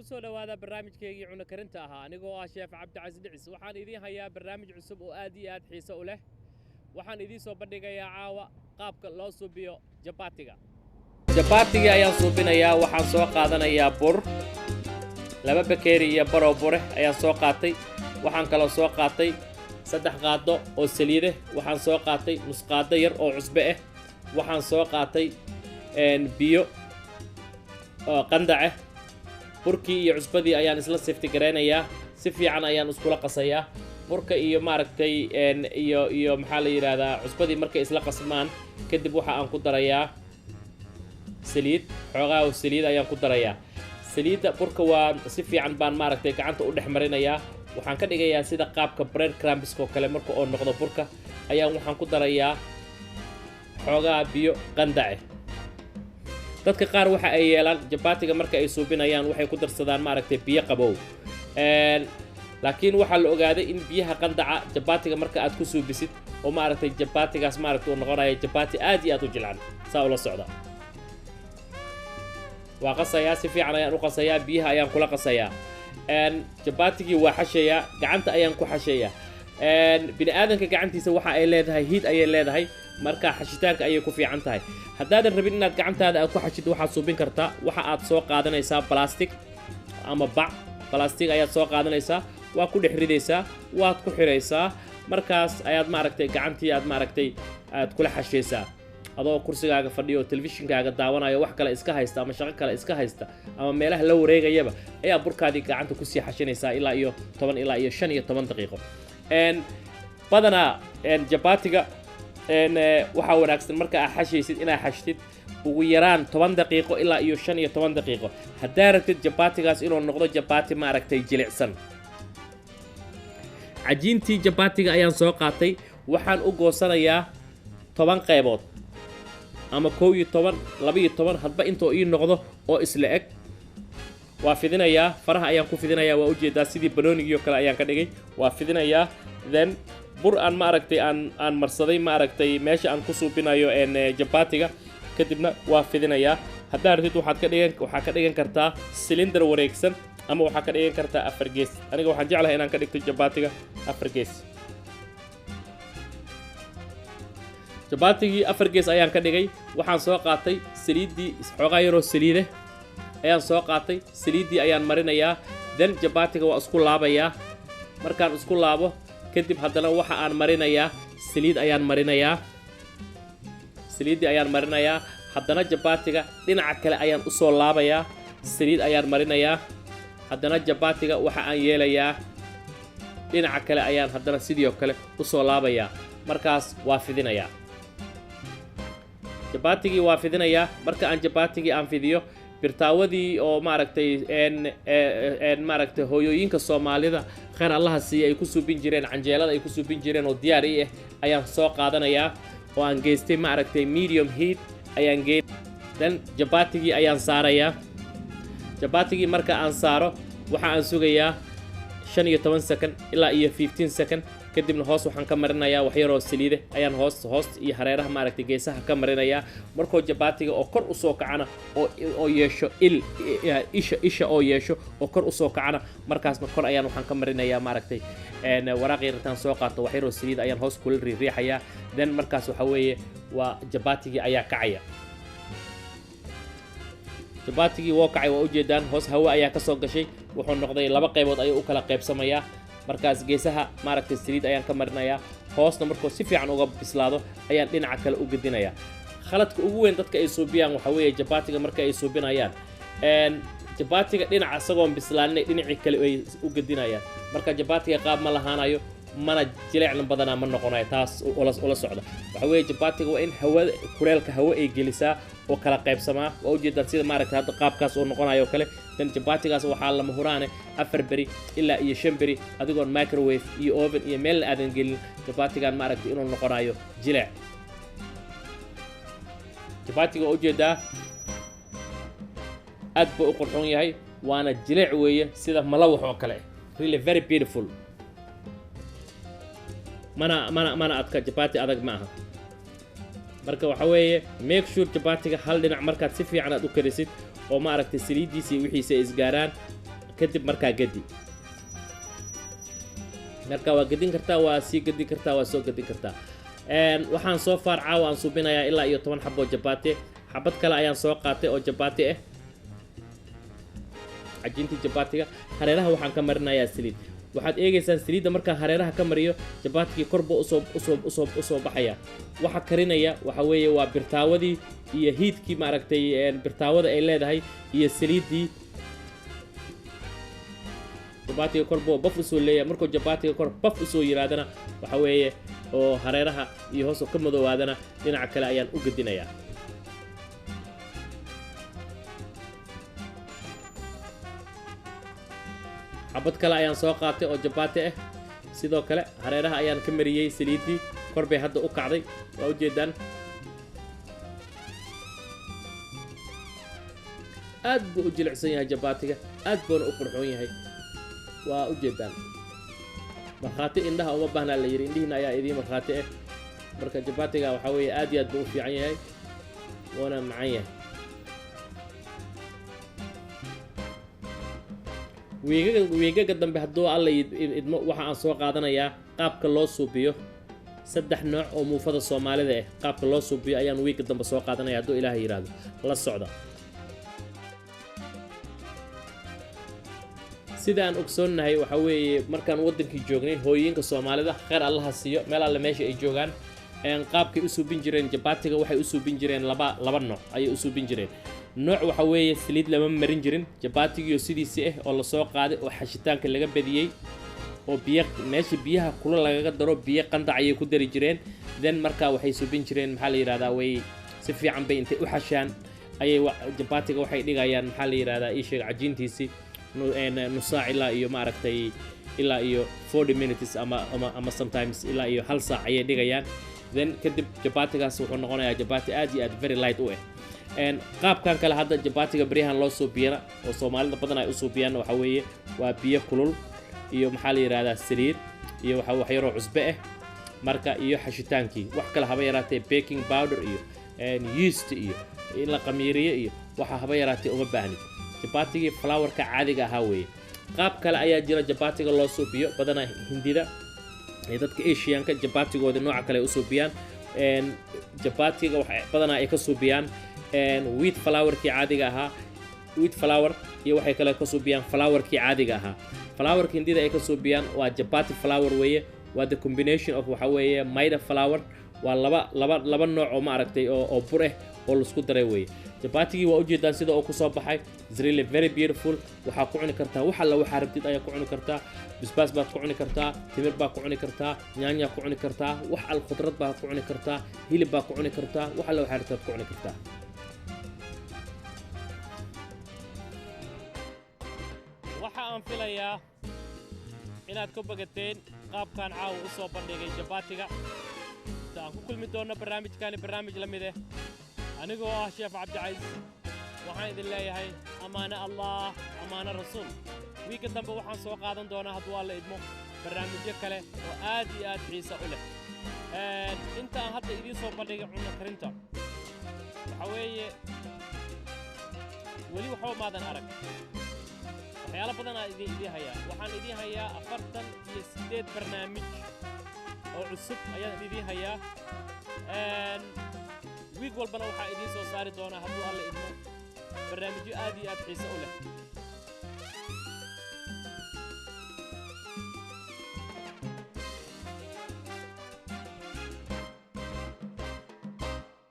kusoo dhawaada barnaamijkeygii cunno karinta ahaa anigoo ah sheef cabdicasiis dhicis waxaan idiin hayaa barnaamij cusub oo aad iyo aad xiiso u leh waxaan idiin soo bandhigayaa caawa qaabka loo suubiyo jabaatiga ayaan suubinayaa waxaan soo qaadanayaa bur laba bakeeri iyo baro bure ayaan soo qaatay waxaan kaloo soo qaatay 3 qaado oo saliid ah waxaan soo qaatay nus qaado yar oo cusbe ah waxaan soo qaatay biyo oo qandac ah burkii iyo cusbadii ayaan isla sifti gareynayaa si fiican ayaan iskula qasayaa burka iyo maaragtay iyo maxaa la yiraahdaa cusbadii markay isla qasmaan kadib waxa aan ku darayaa saliid xoogaa oo saliid ayaan ku darayaa saliidda burka waa si fiican baan maaragtay gacanta u dhex marinayaa waxaan ka dhigayaa sida qaabka bread crumbs oo kale marka oo noqdo burka ayaan waxaan ku darayaa xoogaa biyo qandac dadka qaar waxa ay yeelaan jabaatiga marka ay suubinayaan waxay ku darsadaan maaragtay biyo qabow laakiin waxa la ogaaday in biyaha qandaca jabaatiga marka aad ku suubisid oo maaragtay jabaatigaas maaragtay uu noqonayo jabaati aad iyo aad u jilcan saa ula socda waa qasayaa si fiican ayaan u qasayaa biyaha ayaan kula qasayaa jabaatigii waa xashayaa gacanta ayaan ku xashayaa bini aadanka gacantiisa waxa ay leedahay hiid ayay leedahay marka xashitaanka ayay ku fiican tahay haddaadan rabin inaad gacantaada aad ku xashid waxaad suubin kartaa waxa aad soo qaadanaysaa plastic ama bac plastic ayaad soo qaadanaysaa waa ku dhex ridaysaa waad ku xiraysaa markaas ayaad maaragtay gacantii aad maaragtay aad kula xashaysaa adoo kursigaaga fadhiyo telefishinkaaga daawanayo wax kale iska haysta ama shaqo kale iska haysta ama meelaha la wareegayaba ayaa burkaadii gacanta ku sii xashinaysaa ilaa iyo 10 ilaa iyo 15 daqiiqo badanaa jabaatiga waxaa wanaagsan marka aad xashaysid inaad xashtid ugu yaraan 10 daqiiqo ilaa iyo 15 daqiiqo haddaa rabtid jabaatigaas inuu noqdo jabaati maaragtay jilicsan cajiintii jabaatiga ayaan soo qaatay waxaan u goosanayaa 10 qaybood ama 11 12 hadba intoo ii noqdo oo isla eg waa fidinayaa faraha ayaan ku fidinayaa waa u jeedaa sidii banoonigii oo kale ayaan ka dhigay waa fidinayaa then bur aan maaragtay aan marsaday maaragtay meesha aan ku suubinayo jabaatiga kadibna waa fidinayaa haddaa rabtid waxaad ka dhigan kartaa cylinder wareegsan ama waxaad ka dhigan kartaa 4 gees aniga waxaan jeclahay inaan ka dhigto jabaatiga 4 gees jabaatigii 4 gees ayaan ka dhigay waxaan soo qaatay saliiddii xoogaa yaroo saliide ayaan soo qaatay saliiddii ayaan marinayaa then jabaatiga waa isku laabayaa markaan isku laabo kadib haddana waxa aan marinayaa saliid ayaan marinayaa saliiddii ayaan marinayaa haddana jabaatiga dhinaca kale ayaan u soo laabayaa saliid ayaan marinayaa haddana jabaatiga waxa aan yeelayaa dhinaca kale ayaan haddana sidoo kale u soo laabayaa markaas waa fidinayaa jabaatigii waa fidinayaa marka aan jabaatigii aan fidiyo birtaawadii oo maaragtay maaragtay hooyooyinka Soomaalida khayr Allah siiyo ay ku suubin jireen canjeelada ay ku suubin jireen oo diyaar ah ayaan soo qaadanayaa oo aan geystay maaragtay medium heat ayaan geey dan jabaatigii ayaan saarayaa jabaatigii marka aan saaro waxa aan sugayaa 15 second ilaa iyo 15 second kadibna hoos waxaan ka marinayaa wax yar oo saliid ayaan hoos iyo hareeraha maaragtay geesaha ka marinayaa markoo jabaatiga oo kor u soo kacana oo yeesho isha oo yeesho oo kor u soo kacana markaasna kor ayaan waxaan ka marinayaa maaragtay waraaq yar intaan soo qaato wax yar oo saliid ayaan hoos kula riixayaa then markaas waxa weeye waa jabaatigii ayaa kacaya jabaatigii woo kacay waa u jeedaan hoos hawo ayaa ka soo gashay wuxuu noqday 2 qaybood ayuu u kala qaybsamayaa markaas geesaha maaragtay saliid ayaan ka marinayaa hoosna markuu si fiican uga bislaado ayaan dhinaca kale u gedinayaa khaladka ugu weyn dadka ay suubiyaan waxa weeye jabaatiga marka ay suubinayaan jabaatiga dhinaca isagoon bislaaninay dhinacii kale ay u gedinayaan marka jabaatiga qaab ma lahaanayo mana jileecna badanaa ma noqonayo taas ula socda waxa weeye jabaatiga waa in hawada kuleelka hawo ay gelisaa oo kala qaybsamaa waa u jeedaan sida maaragtay hadda qaabkaas oo noqonayo kale dan jabaatigaas waxaa lama huraane 4 beri ilaa iyo 5 beri adigoon microwave iyo oven iyo meel aadan gelin jabaatigan maaragtay inuu noqonayo jileec jabaatiga oo u jeedaa aad buu u qurxoon yahay waana jileec weeye sida malawax oo kale really very beautiful mana adka jabaati adag ma aha marka waxa weeye make sure jabaatiga hal dhinac markaad si fiican aad u karisid oo ma aragtay saliidiisa iyo wixiisa isgaaraan kadib markaa gedi marka waa gedin kartaa waa sii gedin kartaa waa soo gedin kartaa waxaan soo faar caawa aan suubinayaa ilaa iyo 10 xabo jabati xabad kale ayaan soo qaatay oo jabati ah عجينتي جباتيga hareeraha waxaan ka marinayaa saliid waxaad eegaysaan saliidda marka hareeraha ka mariyo jabaatiga korba u soo baxaya waxa karinaya waxa weeye waa birtaawadii iyo heatkii ma aragtay birtaawada ay leedahay iyo saliiddii jabaatiga korba baf u soo leeyahay markuu jabaatiga kor baf u soo yiraadana waxa weeye oo hareeraha iyo hoos ka madoowaadana dhinaca kale ayaan u gedinayaa xabad kale ayaan soo qaatay oo jabaati ah sidoo kale hareeraha ayaan ka mariyay saliidii kor bay hadda u kacday waa u jeedaan aad buu u jilicsan yahay jabaatiga aad buuna u qurxoon yahay waa u jeedaan markhaati indhaha uma baahnaa la yidhi indhihiina ayaa idiin markhaati ah marka jabaatiga waxaa weeye aad iyo aad buu u fiican yahay wuuna macaan yahay weegaga dambe hadduu alla idmo waxa aan soo qaadanayaa qaabka loo suubiyo 3 nooc oo muufada Soomaalida ah qaabka loo suubiyo ayaan weega dambe soo qaadanayaa hadduu Ilaahay yiraahdo la socda sida aan ogsoonahay waxa weeye markaan wadankii joognay hooyinka Soomaalida khayr Allah ha siiyo meel alle meesha ay joogaan qaabkay u suubin jireen jabaatiga waxay u suubin jireen laba nooc ayay u suubin jireen nooc waxa weeye saliid lama marin jirin jabaatiga sidiisii ah oo la soo qaaday oo xashitaanka laga badiyay oo meesha biyaha kula lagaga daro biyo qandac ayay ku dari jireen then marka waxay suubin jireen maxaa la yiraahdaa way si fiican bay intay u xashaan ayay jabaatiga waxay dhigayaan maxaa la yiraahdaa ii sheeg cajiintiisi nus saac ilaa iyo ma aragtay ilaa iyo 40 minutes ama sometimes ilaa iyo hal saac ayay dhigayaan then kadib jabaatigaas wuxuu noqonayaa jabaati aad iyo aad very light u ah qaabkan kale hadda jabaatiga bariyahan loo suubiyana oo Soomaalida badan ay u suubiyaan waxa weeye waa biyo kulul iyo maxaa la yiraahdaa saliid iyo wax yar oo cusbe ah marka iyo xashitaankii wax kale haba yaraatee baking powder iyo yeast iyo in la qamiiriyo iyo waxa haba yaraatee uma baahni jabaatigii flourka caadiga ahaa weeye qaab kale ayaa jira jabaatiga loo suubiyo badana hindida ee dadka Asianka jabaatigooda nooca kale u suubiyaan jabaatiga waxa badana ay ka suubiyaan wheat flourkii caadiga ahaa wheat flour iyo waxay kale ka suubiyaan flourkii caadiga ahaa flourka hindida ay ka suubiyaan waa jabaati flour weeye waa the combination of waxa weeye maida flour waa laba nooc oo ma aragtay oo bur ah oo la isku daray weeye jabaatigii waa u jeedaan sida uu ku soo baxay is really very beautiful waxa ku cuni kartaa waxa la waxa rabtid ayaa ku cuni kartaa bisbaas baad ku cuni kartaa timir baad ku cuni kartaa yaanya ku cuni kartaa wax al khudrad baad ku cuni kartaa hilib baad ku cuni kartaa waxa la waxa rabtid ku cuni kartaa waxa aan filayaa inaad ku bagateen qaabkan caaw u soo bandhigay jabaatiga aan ku kulmi doono barnaamij la mid ah anigoo ah Sheef Cabdicaziz waxaan idin leeyahay amaana Allah amaana rasuul wiiga dambe waxaan soo qaadan doonaa hadduu alla idmo barnaamijyo kale oo aad iyo aad xiiso u leh inta aan hadda idiin soo bandhigay cunno karinta waxa weeye weli waxba maadan arag waxyaalo badan aan idiin hayaa waxaan idiin hayaa 48 barnaamij oo cusub ayaan idiin hayaa wiig walbana waxaa idiin soo saari doonaa hadduu alla idmo barnaamijyo aad iyo aad xiiso u leh